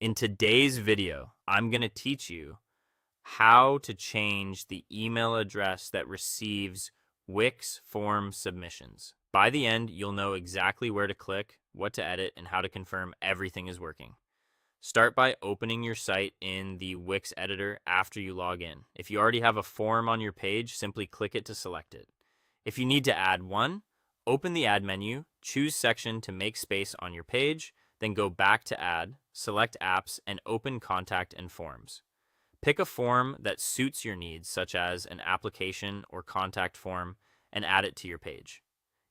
In today's video, I'm going to teach you how to change the email address that receives Wix form submissions. By the end, you'll know exactly where to click, what to edit, and how to confirm everything is working. Start by opening your site in the Wix editor after you log in. If you already have a form on your page, simply click it to select it. If you need to add one, open the Add menu, choose Section to make space on your page, then go back to Add, select Apps, and open Contact and Forms. Pick a form that suits your needs, such as an application or contact form, and add it to your page.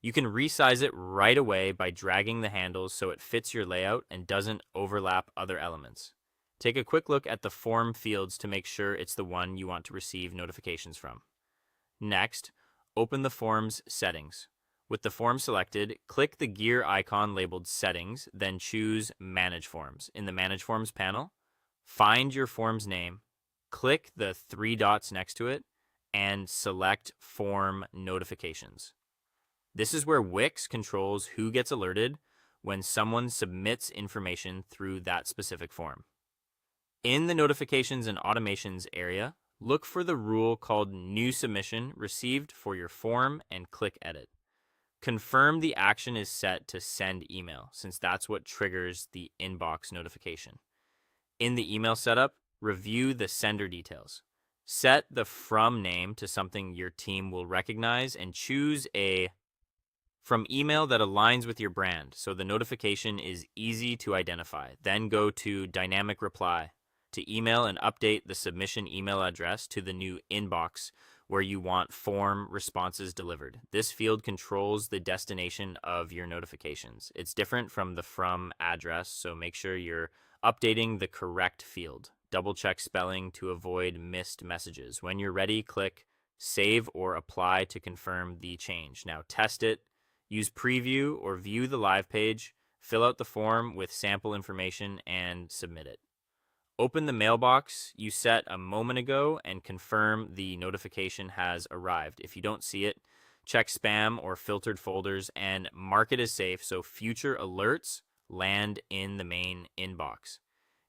You can resize it right away by dragging the handles so it fits your layout and doesn't overlap other elements. Take a quick look at the form fields to make sure it's the one you want to receive notifications from. Next, open the form's settings. With the form selected, click the gear icon labeled Settings, then choose Manage Forms. In the Manage Forms panel, find your form's name, click the three dots next to it, and select Form Notifications. This is where Wix controls who gets alerted when someone submits information through that specific form. In the Notifications and Automations area, look for the rule called New Submission Received for your form and click Edit. Confirm the action is set to send email, since that's what triggers the inbox notification. In the email setup, review the sender details. Set the from name to something your team will recognize and choose a from email that aligns with your brand so the notification is easy to identify. Then go to Dynamic Reply to email and update the submission email address to the new inbox where you want form responses delivered. This field controls the destination of your notifications. It's different from the from address, so make sure you're updating the correct field. Double check spelling to avoid missed messages. When you're ready, click Save or Apply to confirm the change. Now test it. Use Preview or view the live page. Fill out the form with sample information and submit it. Open the mailbox you set a moment ago and confirm the notification has arrived. If you don't see it, check spam or filtered folders and mark it as safe so future alerts land in the main inbox.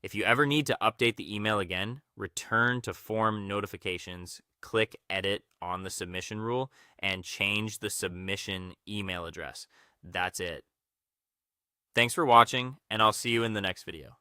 If you ever need to update the email again, return to Form Notifications, click Edit on the submission rule, and change the submission email address. That's it. Thanks for watching, and I'll see you in the next video.